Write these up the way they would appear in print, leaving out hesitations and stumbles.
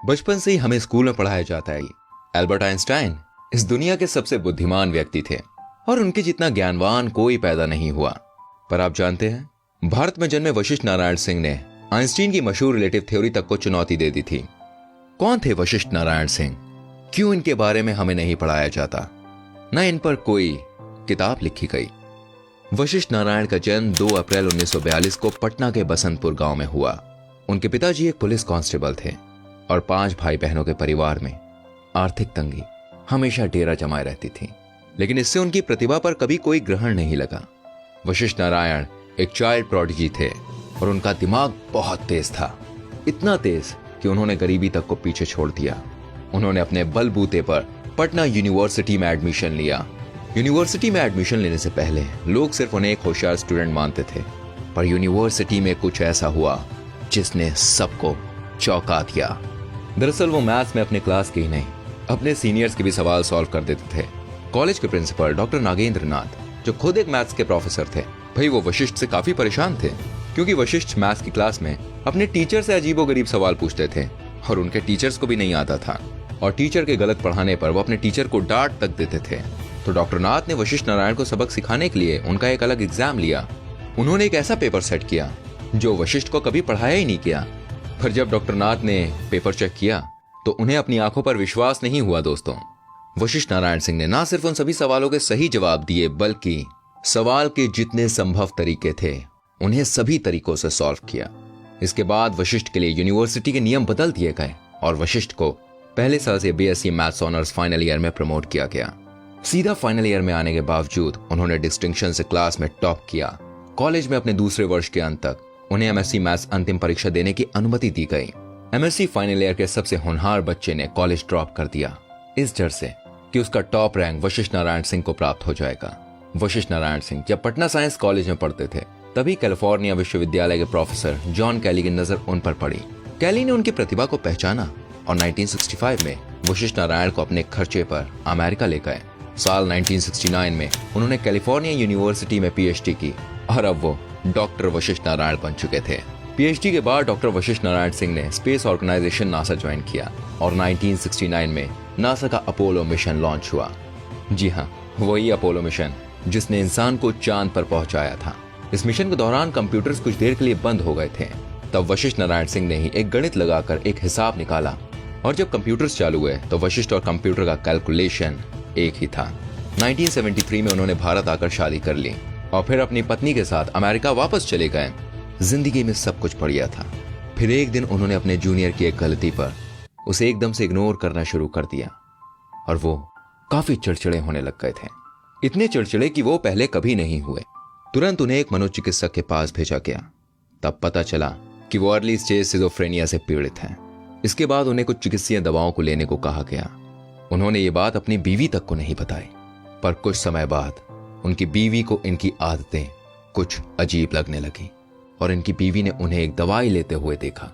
बचपन से ही हमें स्कूल में पढ़ाया जाता है एल्बर्ट आइंस्टाइन इस दुनिया के सबसे बुद्धिमान व्यक्ति थे और उनके जितना ज्ञानवान कोई पैदा नहीं हुआ। पर आप जानते हैं, भारत में जन्मे वशिष्ठ नारायण सिंह ने आइंस्टीन की मशहूर रिलेटिव थ्योरी तक को चुनौती दे दी थी। कौन थे वशिष्ठ नारायण सिंह? क्यों इनके बारे में हमें नहीं पढ़ाया जाता, न इन पर कोई किताब लिखी गई? वशिष्ठ नारायण का जन्म 2 अप्रैल 1942 को पटना के बसंतपुर गांव में हुआ। उनके पिताजी एक पुलिस कांस्टेबल थे और 5 भाई बहनों के परिवार में आर्थिक तंगी हमेशा डेरा जमाए रहती थी, लेकिन इससे उनकी प्रतिभा पर कभी कोई ग्रहण नहीं लगा। वशिष्ठ नारायण एक चाइल्ड प्रोडिजी थे और उनका दिमाग बहुत तेज था, इतना तेज कि उन्होंने गरीबी तक को पीछे छोड़ दिया। उन्होंने अपने बलबूते पर पटना यूनिवर्सिटी में एडमिशन लिया। यूनिवर्सिटी में एडमिशन लेने से पहले लोग सिर्फ उन्हें एक होशियार स्टूडेंट मानते थे, पर यूनिवर्सिटी में कुछ ऐसा हुआ जिसने सबको चौंका दिया। दरअसल वो मैथ्स में अपने क्लास के ही नहीं, अपने सीनियर्स के भी सवाल सॉल्व कर देते थे। कॉलेज के प्रिंसिपल डॉक्टर नागेंद्र नाथ, जो खुद एक मैथ्स के प्रोफेसर थे, भाई वो वशिष्ठ से काफी परेशान थे, क्योंकि वशिष्ठ मैथ्स की क्लास में अपने टीचर से अजीबोगरीब सवाल पूछते थे और उनके टीचर्स को भी नहीं आता था, और टीचर के गलत पढ़ाने पर वो अपने टीचर को डांट तक देते थे। तो डॉक्टर नाथ ने वशिष्ठ नारायण को सबक सिखाने के लिए उनका एक अलग एग्जाम लिया। उन्होंने एक ऐसा पेपर सेट किया जो वशिष्ठ को कभी पढ़ाया ही नहीं किया। पर जब डॉक्टर नाथ ने पेपर चेक किया तो उन्हें अपनी आंखों पर विश्वास नहीं हुआ। दोस्तों, वशिष्ठ नारायण सिंह ने ना सिर्फ उन सभी सवालों के सही जवाब दिए, बल्कि सवाल के जितने संभव तरीके थे उन्हें सभी तरीकों से सॉल्व किया। इसके बाद वशिष्ठ के लिए यूनिवर्सिटी के नियम बदल दिए गए और वशिष्ठ को पहले साल से BSc maths honours final year में प्रमोट किया गया। सीधा फाइनल ईयर में आने के बावजूद उन्होंने डिस्टिंक्शन से क्लास में टॉप किया। कॉलेज में अपने दूसरे वर्ष के अंत तक उन्हें एमएससी मैथ्स अंतिम परीक्षा देने की अनुमति दी गई। एमएससी फाइनल ईयर के सबसे होनहार बच्चे ने कॉलेज ड्रॉप कर दिया, इस डर से कि उसका टॉप रैंक वशिष्ठ नारायण सिंह को प्राप्त हो जाएगा। वशिष्ठ नारायण सिंह जब पटना साइंस कॉलेज में पढ़ते थे, तभी कैलिफोर्निया विश्वविद्यालय के प्रोफेसर जॉन कैली की नजर उन पर पड़ी। कैली ने उनकी प्रतिभा को पहचाना और 1965 में वशिष्ठ नारायण को अपने खर्चे पर अमेरिका ले गए। साल 1969 में उन्होंने कैलिफोर्निया यूनिवर्सिटी में पीएचडी की और अब वो डॉक्टर वशिष्ठ नारायण बन चुके थे। पीएचडी के बाद डॉक्टर वशिष्ठ नारायण सिंह ने स्पेस ऑर्गेनाइजेशन नासा ज्वाइन किया और 1969 में नासा का अपोलो मिशन लॉन्च हुआ। जी हाँ, वही अपोलो मिशन जिसने इंसान को चांद पर पहुंचाया था। इस मिशन के दौरान कंप्यूटर्स कुछ देर के लिए बंद हो गए थे। तब वशिष्ठ नारायण सिंह ने ही एक गणित लगाकर एक हिसाब निकाला और जब कंप्यूटर्स चालू हुए तो वशिष्ठ और कंप्यूटर का कैलकुलेशन एक ही था। 1973 में उन्होंने भारत आकर शादी कर ली और फिर अपनी पत्नी के साथ अमेरिका वापस चले गए। जिंदगी में सब कुछ बढ़िया था। फिर एक दिन उन्होंने अपने जूनियर की एक गलती पर उसे एकदम से इग्नोर करना शुरू कर दिया और वो काफी चिड़चिड़े होने लग गए थे, इतने चिड़चिड़े कि वो पहले कभी नहीं हुए। तुरंत उन्हें एक मनोचिकित्सक के पास भेजा गया। तब पता चला कि वो अर्ली स्टेज सिजोफ्रेनिया से पीड़ित हैं। इसके बाद उन्हें कुछ चिकित्सीय दवाओं को लेने को कहा गया। उन्होंने ये बात अपनी बीवी तक को नहीं बताई, पर कुछ समय बाद उनकी बीवी को इनकी आदतें कुछ अजीब लगने लगी और इनकी बीवी ने उन्हें एक दवाई लेते हुए देखा।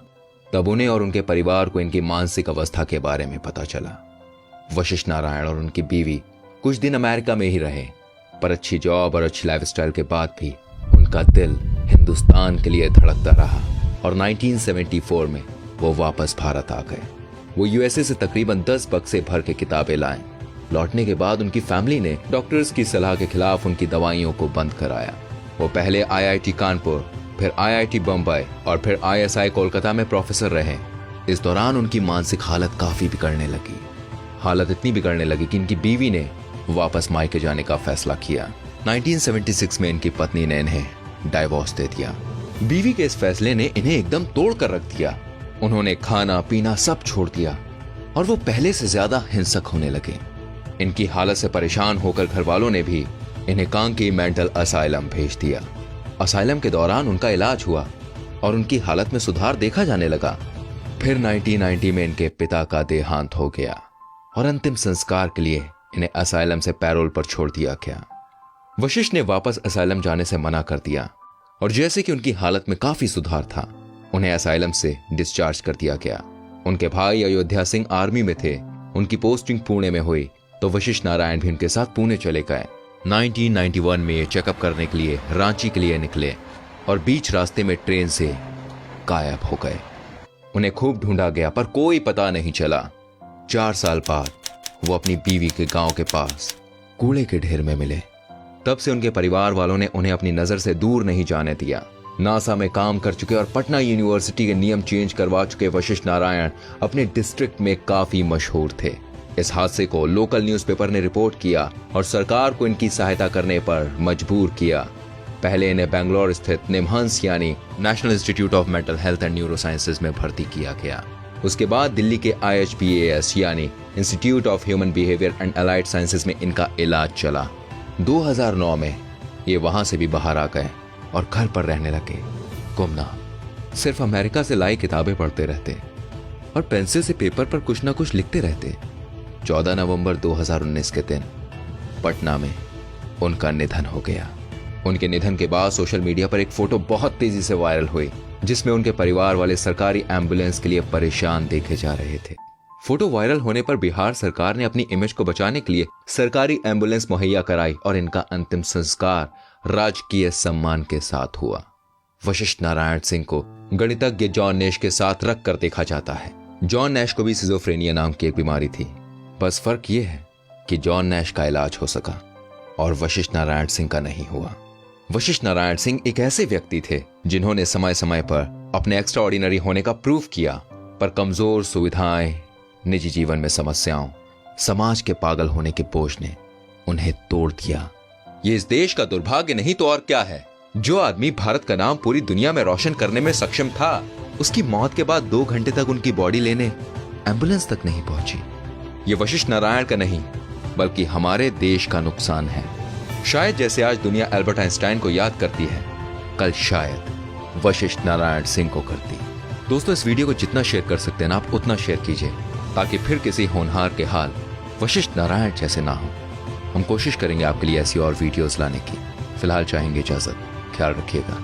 तब उन्हें और उनके परिवार को इनकी मानसिक अवस्था के बारे में पता चला। वशिष्ठ नारायण और उनकी बीवी कुछ दिन अमेरिका में ही रहे, पर अच्छी जॉब और अच्छी लाइफस्टाइल के बाद भी उनका दिल हिंदुस्तान के लिए धड़कता रहा और 1974 में वो वापस भारत आ गए। वो यूएसए से तकरीबन 10 बक्से भर के किताबें लाए। लौटने के बाद उनकी फैमिली ने डॉक्टर्स की सलाह के खिलाफ उनकी दवाइयों को बंद कराया। वो पहले आईआईटी कानपुर, फिर आईआईटी बम्बई और फिर आईएसआई कोलकाता में प्रोफेसर रहे। इस दौरान उनकी मानसिक हालत काफी बिगड़ने लगी। हालत इतनी बिगड़ने लगी कि इनकी बीवी ने वापस मायके जाने का फैसला किया। 1976 में इनकी पत्नी ने इन्हें डाइवोर्स दे दिया। बीवी के इस फैसले ने इन्हें एकदम तोड़ कर रख दिया। उन्होंने खाना पीना सब छोड़ दिया और वो पहले से ज्यादा हिंसक होने लगे। इनकी हालत से परेशान होकर घर वालों ने भी इन्हें कांकी मेंटल असाइलम भेज दिया। असाइलम के दौरान उनका इलाज हुआ और उनकी हालत में सुधार देखा जाने लगा। फिर 1990 में इनके पिता का देहांत हो गया और अंतिम संस्कार के लिए इन्हें असाइलम से पैरोल पर छोड़ दिया गया। वशिष्ठ ने वापस असाइलम जाने से मना कर दिया और जैसे कि उनकी हालत में काफी सुधार था, उन्हें असाइलम से डिस्चार्ज कर दिया गया। उनके भाई अयोध्या सिंह आर्मी में थे। उनकी पोस्टिंग पुणे में हुई तो वशिष्ठ नारायण भी उनके साथ पुणे चले गए। 1991 में ये चेकअप करने के लिए रांची के लिए निकले और बीच रास्ते में ट्रेन से गायब हो गए। उन्हें खूब ढूंढा गया पर कोई पता नहीं चला। 4 साल बाद वो अपनी बीवी के गांव के पास कूड़े के ढेर में मिले। तब से उनके परिवार वालों ने उन्हें अपनी नजर से दूर नहीं जाने दिया। नासा में काम कर चुके और पटना यूनिवर्सिटी के नियम चेंज करवा चुके वशिष्ठ नारायण अपने डिस्ट्रिक्ट में काफी मशहूर थे। इस हादसे को लोकल न्यूज़पेपर ने रिपोर्ट किया और सरकार को इनकी सहायता करने पर मजबूर किया। पहले इन्हें बेंगलोर स्थित निमहंस यानी national institute of mental health and neuro sciences में भर्ती किया गया। उसके बाद दिल्ली के IHBAS यानी institute of human behaviour and allied sciences में इनका इलाज चला। 2009 में ये वहां से भी बाहर आ गए और घर पर रहने लगे। गुमनाम, सिर्फ अमेरिका से लाई किताबें पढ़ते रहते और पेंसिल से पेपर पर कुछ ना कुछ लिखते रहते। 14 नवंबर 2019 के दिन पटना में उनका निधन हो गया। उनके निधन के बाद सोशल मीडिया पर एक फोटो बहुत तेजी से वायरल हुई, जिसमें उनके परिवार वाले सरकारी एम्बुलेंस के लिए परेशान देखे जा रहे थे। फोटो वायरल होने पर बिहार सरकार ने अपनी इमेज को बचाने के लिए सरकारी एम्बुलेंस मुहैया कराई और इनका अंतिम संस्कार राजकीय सम्मान के साथ हुआ। वशिष्ठ नारायण सिंह को गणितज्ञ जॉन नैश के साथ रख कर देखा जाता है। जॉन नैश को भी सिजोफ्रेनिया नाम की एक बीमारी थी। बस फर्क यह है कि जॉन नैश का इलाज हो सका और वशिष्ठ नारायण सिंह का नहीं हुआ। वशिष्ठ नारायण सिंह एक ऐसे व्यक्ति थे जिन्होंने समय समय पर अपने एक्स्ट्रा ऑर्डिनरी होने का प्रूफ किया, पर कमजोर सुविधाएं, निजी जीवन में समस्याओं, समाज के पागल होने के बोझ ने उन्हें तोड़ दिया। ये इस देश का दुर्भाग्य नहीं तो और क्या है। जो आदमी भारत का नाम पूरी दुनिया में रोशन करने में सक्षम था, उसकी मौत के बाद 2 घंटे तक उनकी बॉडी लेने एम्बुलेंस तक नहीं पहुंची। ये वशिष्ठ नारायण का नहीं बल्कि हमारे देश का नुकसान है। शायद जैसे आज दुनिया एल्बर्ट आइंस्टाइन को याद करती है, कल शायद वशिष्ठ नारायण सिंह को करती। दोस्तों, इस वीडियो को जितना शेयर कर सकते हैं ना आप उतना शेयर कीजिए, ताकि फिर किसी होनहार के हाल वशिष्ठ नारायण जैसे ना हो। हम कोशिश करेंगे आपके लिए ऐसी और वीडियोस लाने की। फिलहाल चाहेंगे इजाजत। ख्याल रखिएगा।